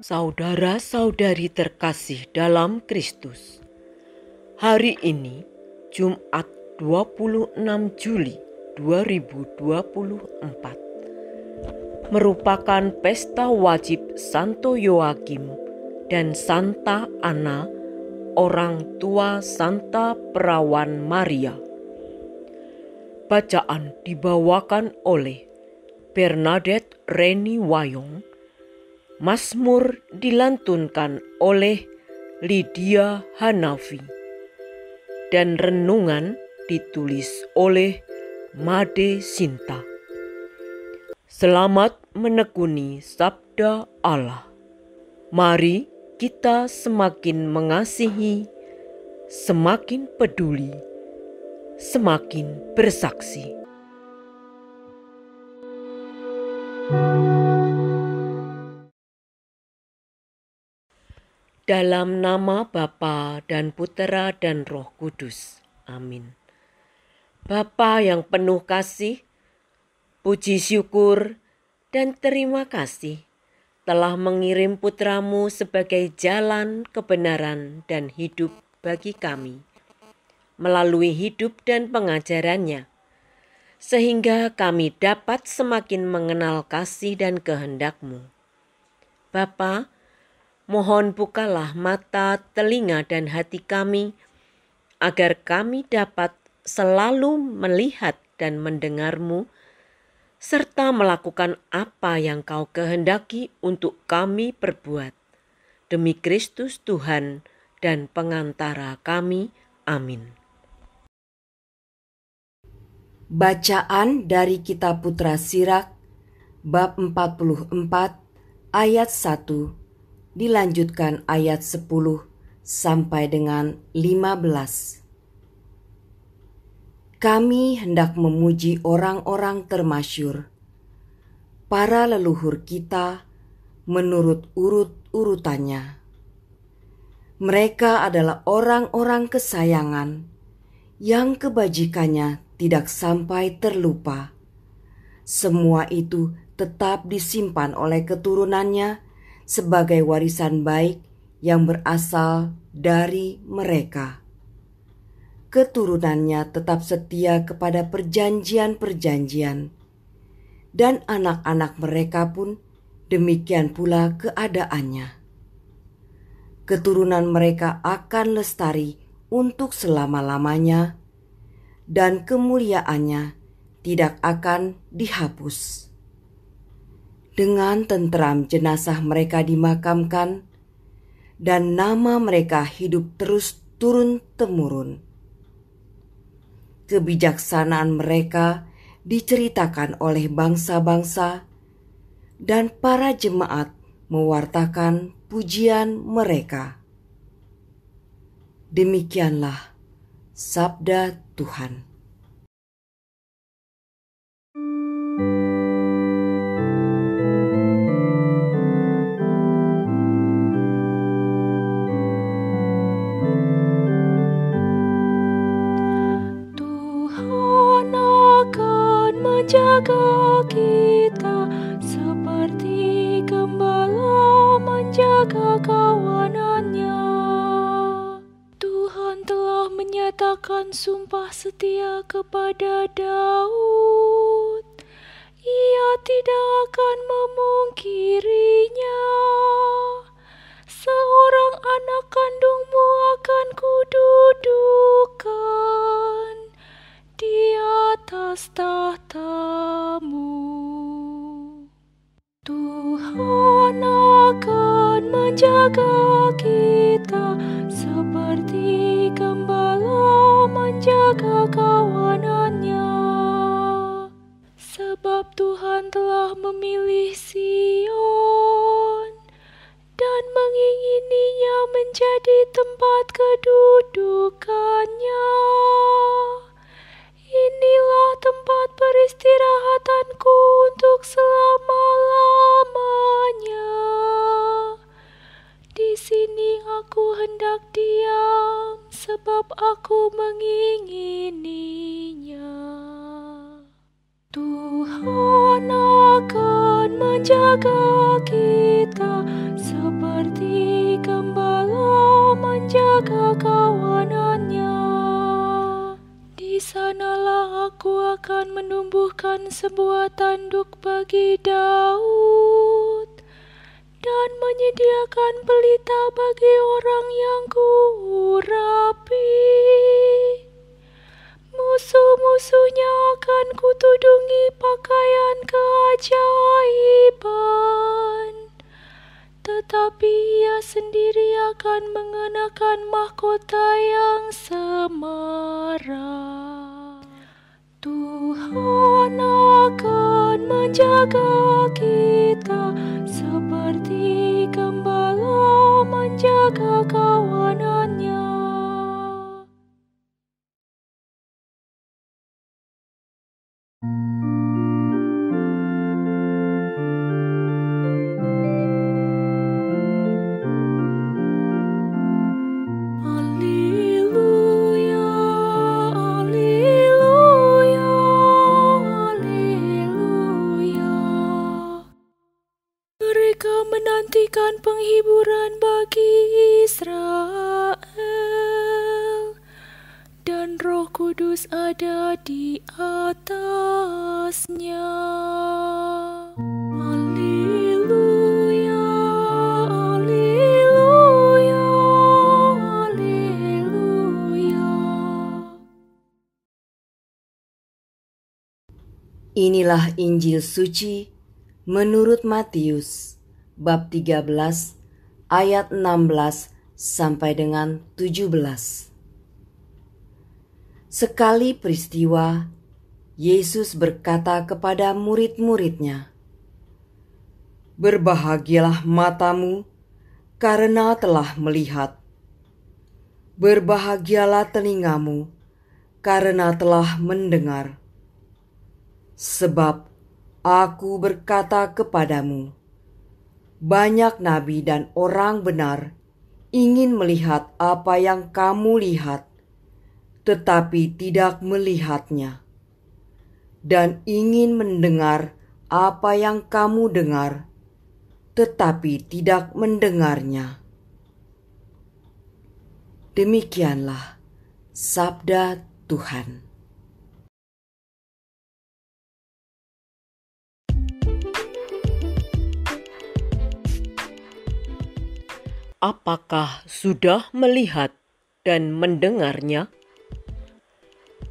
Saudara-saudari terkasih dalam Kristus, hari ini Jumat 26 Juli 2024 merupakan pesta wajib Santo Yoakim dan Santa Ana, orang tua Santa Perawan Maria. Bacaan dibawakan oleh Bernadette Reni Wayong. Mazmur dilantunkan oleh Lydia Hanafi dan renungan ditulis oleh Made Sinta. Selamat menekuni sabda Allah. Mari kita semakin mengasihi, semakin peduli, semakin bersaksi. Dalam nama Bapa dan Putera dan Roh Kudus. Amin. Bapa yang penuh kasih, puji syukur dan terima kasih telah mengirim putramu sebagai jalan kebenaran dan hidup bagi kami, melalui hidup dan pengajarannya, sehingga kami dapat semakin mengenal kasih dan kehendak-Mu. Bapa, mohon bukalah mata, telinga, dan hati kami, agar kami dapat selalu melihat dan mendengar-Mu, serta melakukan apa yang Kau kehendaki untuk kami perbuat. Demi Kristus Tuhan dan pengantara kami. Amin. Bacaan dari Kitab Putra Sirak, bab 44, ayat 1, dilanjutkan ayat 10 sampai dengan 15. Kami hendak memuji orang-orang termasyur, para leluhur kita menurut urut-urutannya. Mereka adalah orang-orang kesayangan yang kebajikannya tidak sampai terlupa. Semua itu tetap disimpan oleh keturunannya sebagai warisan baik yang berasal dari mereka. Keturunannya tetap setia kepada perjanjian-perjanjian, dan anak-anak mereka pun demikian pula keadaannya. Keturunan mereka akan lestari untuk selama-lamanya, dan kemuliaannya tidak akan dihapus. Dengan tenteram jenazah mereka dimakamkan, dan nama mereka hidup terus turun-temurun. Kebijaksanaan mereka diceritakan oleh bangsa-bangsa, dan para jemaat mewartakan pujian mereka. Demikianlah sabda Tuhan. Menjaga kita seperti gembala menjaga kawanannya. Tuhan telah menyatakan sumpah setia kepada Daud. Ia tidak akan memungkirinya. Seorang anak kandungmu akan kududukan di atas tahtamu. Tuhan akan menjaga kita seperti gembala menjaga kawanannya. Sebab Tuhan telah memilih Sion dan mengingininya menjadi tempat kedudukannya. Inilah tempat peristirahatanku untuk selama-lamanya. Di sini aku hendak diam, sebab aku mengingininya. Tuhan akan menjaga kita kita, seperti gembala menjaga kawanannya. Di sanalah aku akan menumbuhkan sebuah tanduk bagi Daud dan menyediakan pelita bagi orang yang kuurapi. Musuh-musuhnya akan kutudungi pakaian keajaiban, tetapi ia sendiri akan mengenakan mahkota yang semara. Tuhan akan menjaga kita seperti gembala menjaga kawanannya. Haleluya, haleluya, haleluya. Mereka menantikan penghiburan bagi Israel, dan Roh Kudus ada di atasnya. Haleluya, haleluya, haleluya. Inilah Injil suci menurut Matius bab 13 ayat 16 sampai dengan 17. Sekali peristiwa, Yesus berkata kepada murid-muridnya, "Berbahagialah matamu karena telah melihat. Berbahagialah telingamu karena telah mendengar. Sebab Aku berkata kepadamu, banyak nabi dan orang benar ingin melihat apa yang kamu lihat, tetapi tidak melihatnya, dan ingin mendengar apa yang kamu dengar, tetapi tidak mendengarnya." Demikianlah sabda Tuhan. Apakah sudah melihat dan mendengarnya?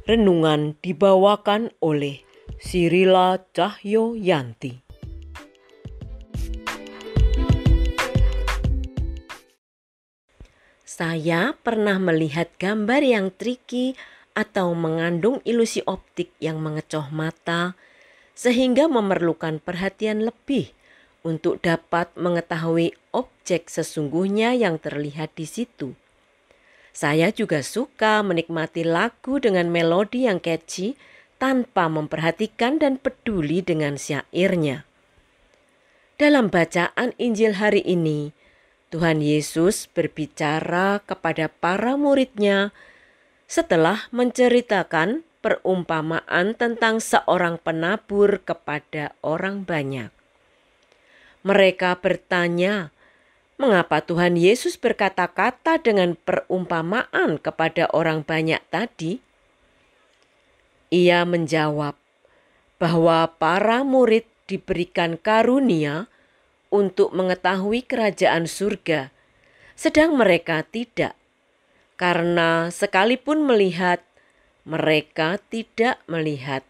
Renungan dibawakan oleh Sirila Cahyoyanti. Saya pernah melihat gambar yang tricky atau mengandung ilusi optik yang mengecoh mata, sehingga memerlukan perhatian lebih untuk dapat mengetahui objek sesungguhnya yang terlihat di situ. Saya juga suka menikmati lagu dengan melodi yang catchy tanpa memperhatikan dan peduli dengan syairnya. Dalam bacaan Injil hari ini, Tuhan Yesus berbicara kepada para murid-Nya setelah menceritakan perumpamaan tentang seorang penabur kepada orang banyak. Mereka bertanya, mengapa Tuhan Yesus berkata-kata dengan perumpamaan kepada orang banyak tadi? Ia menjawab bahwa para murid diberikan karunia untuk mengetahui kerajaan surga, sedang mereka tidak, karena sekalipun melihat, mereka tidak melihat,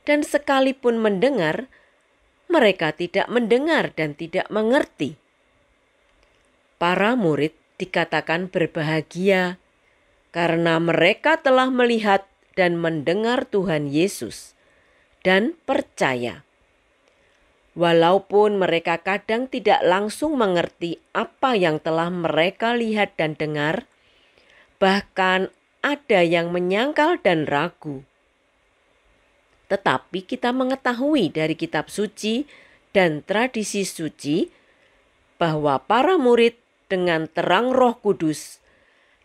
dan sekalipun mendengar, mereka tidak mendengar dan tidak mengerti. Para murid dikatakan berbahagia karena mereka telah melihat dan mendengar Tuhan Yesus dan percaya. Walaupun mereka kadang tidak langsung mengerti apa yang telah mereka lihat dan dengar, bahkan ada yang menyangkal dan ragu. Tetapi kita mengetahui dari kitab suci dan tradisi suci bahwa para murid dengan terang Roh Kudus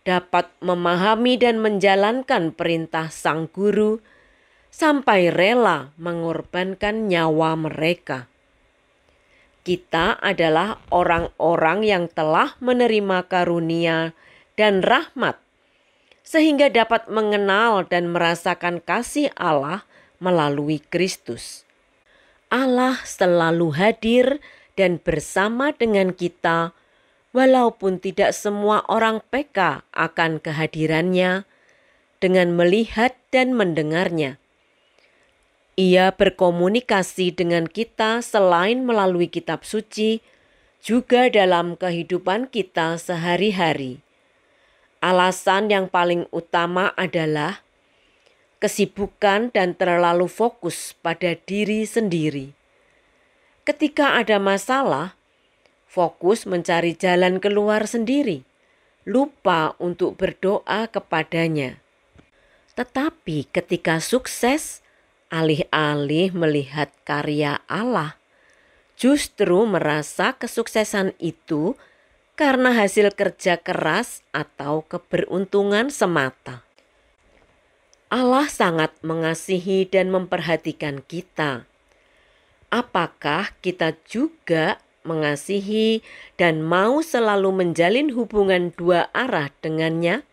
dapat memahami dan menjalankan perintah Sang Guru sampai rela mengorbankan nyawa mereka. Kita adalah orang-orang yang telah menerima karunia dan rahmat, sehingga dapat mengenal dan merasakan kasih Allah melalui Kristus. Allah selalu hadir dan bersama dengan kita, walaupun tidak semua orang peka akan kehadirannya, dengan melihat dan mendengarnya. Ia berkomunikasi dengan kita selain melalui kitab suci, juga dalam kehidupan kita sehari-hari. Alasan yang paling utama adalah kesibukan dan terlalu fokus pada diri sendiri. Ketika ada masalah, fokus mencari jalan keluar sendiri, lupa untuk berdoa kepadanya. Tetapi ketika sukses, alih-alih melihat karya Allah, justru merasa kesuksesan itu karena hasil kerja keras atau keberuntungan semata. Allah sangat mengasihi dan memperhatikan kita. Apakah kita juga mengasihi dan mau selalu menjalin hubungan dua arah dengannya?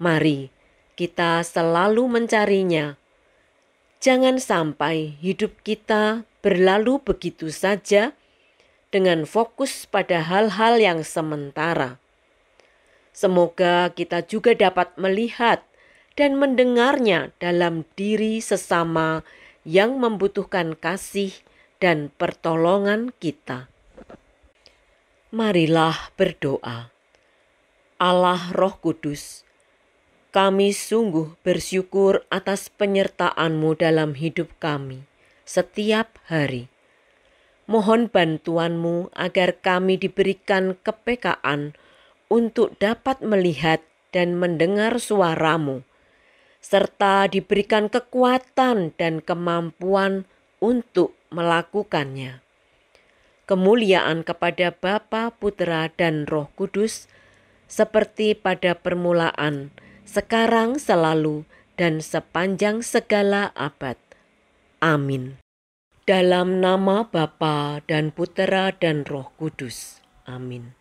Mari kita selalu mencarinya. Jangan sampai hidup kita berlalu begitu saja dengan fokus pada hal-hal yang sementara. Semoga kita juga dapat melihat dan mendengarnya dalam diri sesama yang membutuhkan kasih dan pertolongan kita. Marilah berdoa. Allah Roh Kudus, kami sungguh bersyukur atas penyertaan-Mu dalam hidup kami setiap hari. Mohon bantuan-Mu agar kami diberikan kepekaan untuk dapat melihat dan mendengar suara-Mu, serta diberikan kekuatan dan kemampuan untuk melakukannya. Kemuliaan kepada Bapa, Putra, dan Roh Kudus, seperti pada permulaan, sekarang, selalu, dan sepanjang segala abad. Amin. Dalam nama Bapa dan Putra dan Roh Kudus. Amin.